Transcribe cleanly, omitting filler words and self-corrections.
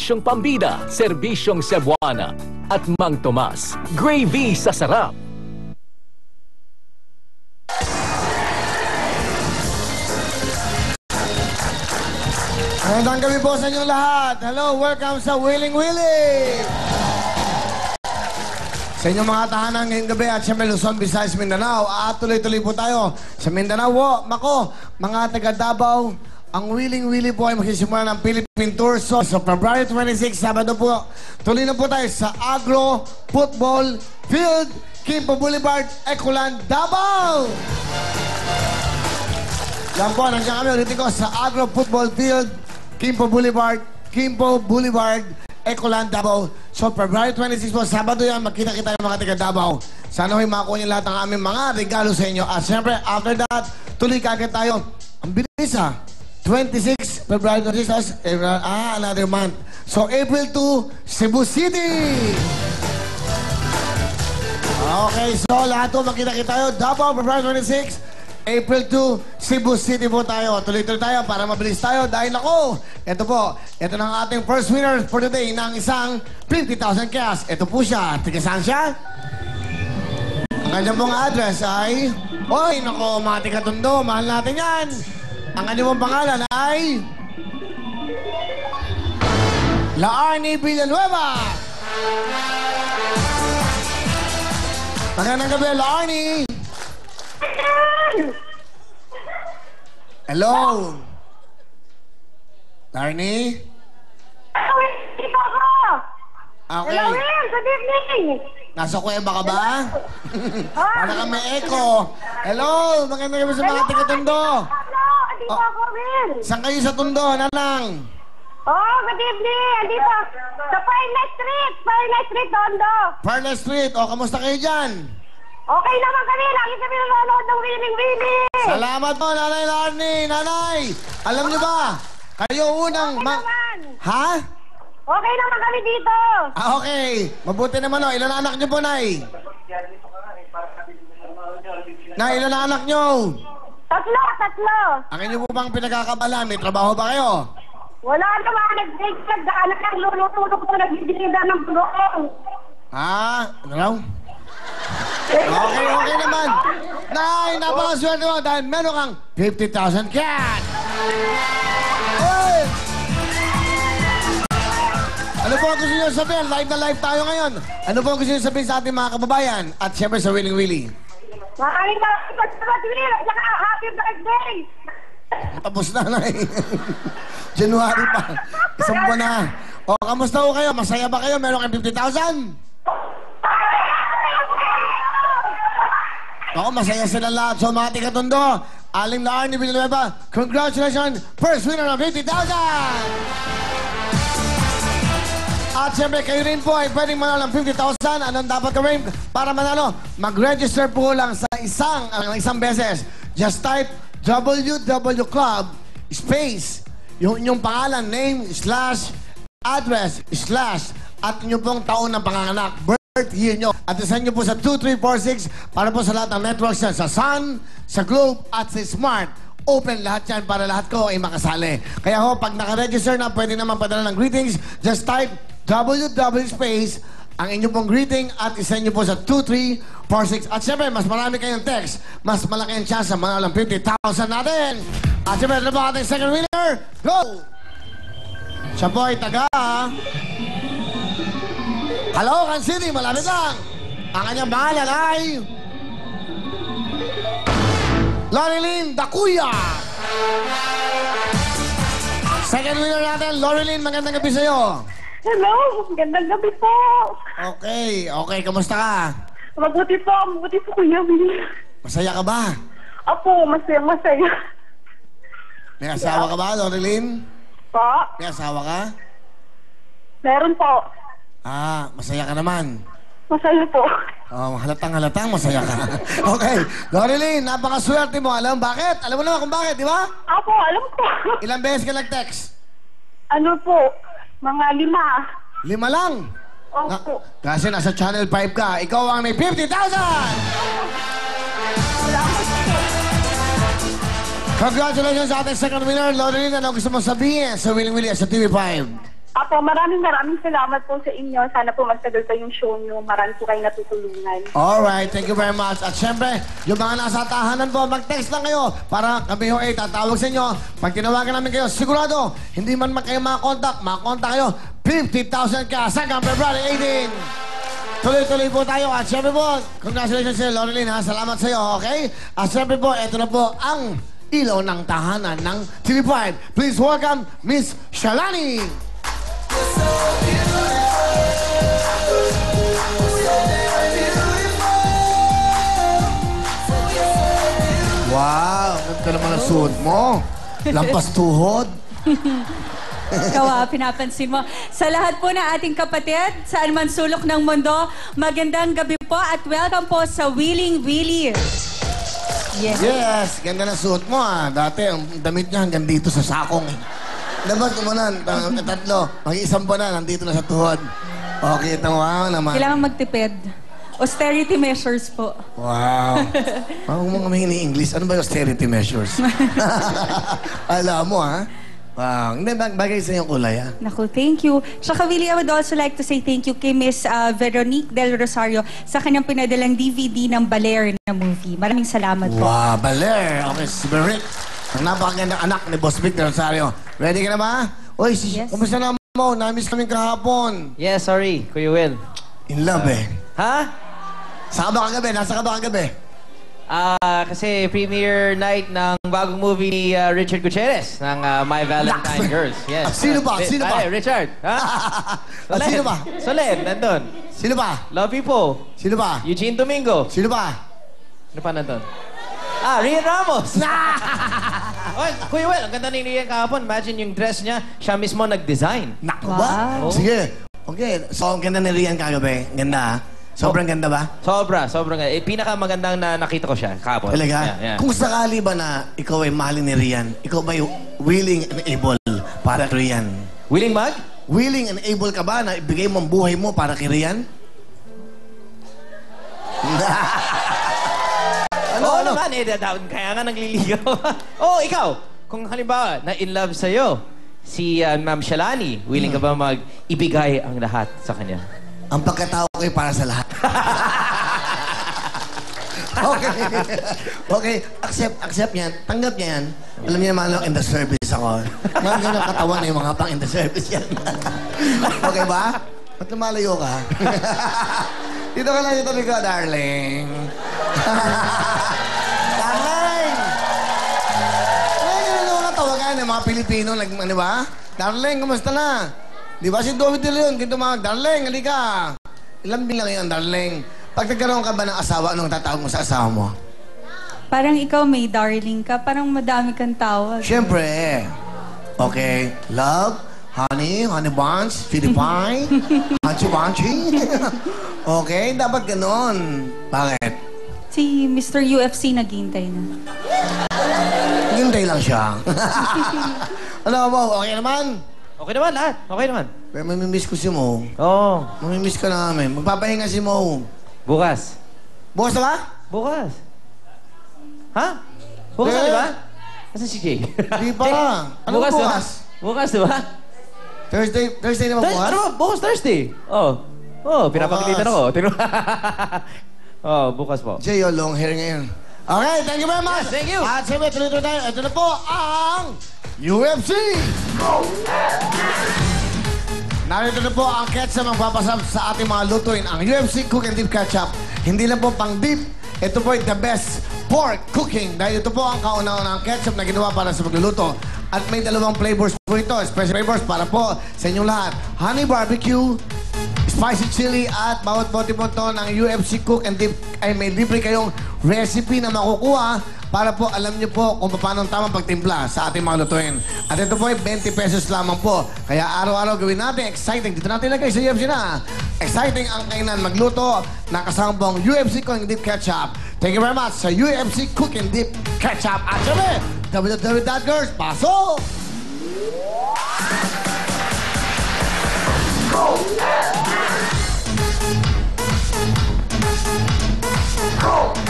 Serbisyong Pambida, Serbisyong Cebuana, at Mang Tomas, gravy sa sarap. Magandang gabi po sa inyong lahat. Hello, welcome sa Willing Willie. Sa inyong mga tahanan ngayong gabi at siyempre Luzon, Visayas, Mindanao. At tuloy-tuloy po tayo sa Mindanao. Mako, mga taga Davao, ang Willing Willie po ay magsisimula ng Philippine Tour. So, February 26, Sabado po, tuloy na po tayo sa Agro Football Field, Quimpo Boulevard, Ecoland, Davao. Yan po, nandiyan kami ulitin ko sa Agro Football Field, Quimpo Boulevard, Ecoland, Davao. So, February 26 po, Sabado yan, magkita-kita yung mga taga Davao. Sana ho'y makuha niyo lahat ng aming mga regalo sa inyo. At siyempre, after that, tuloy kagad tayo. Ang bilis 26, February 26, another month. So, April 2, Cebu City! Okay, so lahat po magkita-kita tayo. Davao, February 26, April 2, Cebu City po tayo. Tuloy-tuloy tayo para mabilis tayo. Dahil ako, ito po, ito na ang ating first winner for today ng isang 50,000 cash. Ito po siya. Tigasaan siya? Ang kanyang pong address ay... Oy, nako, mga tiga-Tondo, mahal natin yan. Ang kanyang pong pangalan ay... Laarni Villanueva. Magandang gabi, Laarni. Hello? Larnie? Okay. Hello, Will. Good evening. Nasa kuweba ka ba? Para ka may echo. Hello? Magandang gabi sa mga taga-Tondo. Hello, andito ako, Will. Saan kayo sa Tondo, nanang? Oh, good evening. Andito sa Farnell Street, Tondo. Farnell Street. O, kamusta kayo dyan? Okay naman kami. Lagi kami nanonood ng Willing Willie. Salamat po, Nanay Larnie. Nanay, alam niyo ba? Kayo unang... Okay naman. Ha? Okay naman kami dito. Okay. Mabuti naman, o. Ilan na anak niyo po, Nay? Nay, ilan na anak niyo? Tatlo. Ang inyo po bang pinagkakabala? May trabaho ba kayo? Wala naman. Nagdaanak ng lulutulog ko. Nagbibigida ng bulong. Ha? Ano raw? Okay naman. Nay, napakaswerte mo dahil meron kang 50,000 cash. Oy! Ano po ang gusto nyo sabihin? Live na live tayo ngayon. Ano po ang gusto nyo sabihin sa ating mga kababayan? At siyempre sa Willing Willie. Maraming salamat, Willie. At saka happy birthday. Tapos na, Nay. January pa. Isang buwan na. O, kamusta ho kayo? Masaya ba kayo? Meron kang 50,000? Ako, masaya sila lahat. So, mga taga-Tondo, Aling Laarni Villanueva, congratulations! First winner ng 50,000! At siyempre, kayo rin po ay pwedeng manalo ng 50,000. Anong dapat gawin para manalo? Mag-register po lang sa isang beses. Just type www.club space yung inyong pangalan, name, / address, / at inyong pong taon ng panganganak. Birth year nyo. At isan nyo po sa 2346 para po sa lahat ng networks yan. Sa Sun, sa Globe, at sa Smart. Open lahat yan para lahat ko ay makasali. Kaya ho, pag nakaregister na, pwede naman padala ng greetings. Just type www space ang inyong pong greeting at isan nyo po sa 2346. At syempre, mas marami kayong text. Mas malaki ang chance na manalo ng 50,000 natin. At syempre, ito po ating second winner. Go! Siya po ay taga... Caloocan City, malapit lang. Ang kanyang pangalan ay... Lorilyn Dacuya. Second winner natin, Lorilyn, magandang gabi sa'yo. Hello, magandang gabi po. Okay. Kamusta ka? Mabuti po, Kuya Willie. Masaya ka ba? Apo, masaya. May asawa ka ba, Lorilyn? Po? May asawa ka? Meron po. Masaya ka naman. Masaya po. Oh, halatang masaya ka. Okay. Lorilyn, napakaswerte mo. Alam bakit? Alam mo naman kung bakit, di ba? Apo, alam ko. Ilang beses ka nag-text? Ano po? Mga 5. 5 lang? Opo. Kasi nasa Channel 5 ka. Ikaw ang may 50,000! Salamat po. Congratulations sa ating second winner, Lorilyn. Ano gusto mong sabihin sa Willing Willie sa TV5? Apo, maraming salamat po sa inyo. Sana po magtagal pa yung show nyo. Marami po kayo natutulungan. Alright, thank you very much. At syempre, yung mga nasa tahanan po, mag-text lang kayo para kami ho ay tatawag sa inyo. Pag tinawagan namin kayo, sigurado, hindi man kayo makakontak kayo, 50,000 ka sa February 18. Tuloy-tuloy po tayo. At syempre po, congratulations sa'yo, Loreline, ha? Salamat sa'yo, okay? At syempre po, ito na po ang ilaw ng tahanan ng TV5. Please welcome Miss Shalani. Wow, ganda naman ang suot mo. Lampas tuhod. Ikaw, pinapansin mo. Sa lahat po ng ating kapatid, saan man sulok ng mundo, magandang gabi po at welcome po sa Wheeling Willie. Yes, ganda na suot mo Dati, ang damit niya hanggang dito sa sakong. Dapat kumanan, tatlo. Mag-isang buwan na, nandito na sa tuhod. Okay, wow naman. Kailangan magtipid. Austerity measures po. Wow. Huwag mo kami ini-English. Ano ba yung austerity measures? Alam mo, Wow. Hindi, bagay sa iyong kulay, Naku, thank you. Tsaka, Willie, I would also like to say thank you kay Miss Veronique Del Rosario sa kanyang pinadalang DVD ng Baler na movie. Maraming salamat po. Wow, Baler. Okay, si Veronique. Ang napakagandang anak ni Boss Vic Del Rosario. Ready ka na ba? Uy, Yes. kumusta na mo? Namiss kaming kahapon. Yeah, sorry, Kuya Will. In love, Ha? Saan ka ba kagabi? Nasa ka ba kagabi? Kasi premiere night ng bagong movie ni Richard Gutierrez ng My Valentine Girls. Yes. Sino ba? Sino ba? Ay, Richard. Ha? Sino ba? Solen, nandun. Sino ba? Love you po. Sino ba? Eugene Domingo. Sino ba? Ano pa nandun? Rian Ramos. Oy, Kuya Will, ang ganda ni Rian kahapon. Imagine yung dress niya, siya mismo nag-design. Naku Wow. ba? Sige. Okay. So, ang ganda ni Rian kagabi. Ganda, Sobrang ganda ba? Sobrang ganda. Pinakamagandang na nakita ko siya kahapon. Talaga? Yeah. Kung sakali ba na ikaw ay mahalin ni Rian, ikaw ba willing and able para kay Rian? Willing mag? Willing and able ka ba na ibigay mo ang buhay mo para kay Rian? Oo naman, kaya nga nagliligaw. Ikaw, kung halimbawa na in love sa'yo, si Ma'am Shalani, willing ka ba mag-ibigay ang lahat sa kanya? Ang pagkatao ko ay para sa lahat. Okay. Accept yan. Tanggap niya yan. Alam niya naman in the service ako. Mga ganun katawan yung mga pang in the service yan. Okay ba? Ba't lumalayo ka? Dito ka lang dito ko, darling. Darling! Ganun mga tawagan ng mga Pilipino, di ba? Darling, kumusta na? Di ba si David De Leon, kito mga, darling, halika. Ilang bilang yan, darling. Pag nagkaroon ka ba ng asawa, anong tatawag mo sa asawa mo? Parang ikaw may darling ka. Parang madami kang tawag. Siyempre. Okay. Love, honey buns, Philippine, hanchi-wanchi. Okay, dapat ganon. Bakit? Si Mr. UFC naghihintay na. Hintay lang siya. Ano mo, okay naman? Okay naman lahat. Okay naman. Pero mamimiss ko si Mo. Oo. Mamimiss ka namin. Magpapahinga si Mo. Bukas. Bukas na ba? Bukas. Ha? Bukas na, di ba? Nasaan si Jay? Di pa. Ano bukas? Bukas, bukas di ba? Thursday na ba bukas? Ano ba? Bukas Thursday. Pinapagalitan ako. Bukas po. Jay, yung long hair ngayon. Okay, thank you very much. Yes, thank you. At siyempre, tuloy-tuloy tayo. Ito na po ang UFC! Narito na po ang ketchup ang papasap sa ating mga lutuin. Ang UFC Cook and Dip Ketchup. Hindi lang po pang dip. Ito po ay the best pork cooking. Dahil ito po ang kauna-unang ketchup na ginawa para sa pagluluto. At may dalawang flavors po ito. Special flavors para po sa inyong lahat. Honey barbecue, spicy chili, at bawat bote po ito ng UFC Cook and Dip ay may libre kayong recipe na makukuha para po alam niyo po kung paano ang tamang pagtimpla sa ating mga lutuin. At ito po ay 20 pesos lamang po. Kaya araw-araw gawin natin. Exciting. Dito natin lagay sa UFC na. Exciting ang kainan magluto na kasama pong UFC Cook and Dip Ketchup. Thank you very much sa UFC Cook and Dip Ketchup. At sabi, www.girls, pasok! Go!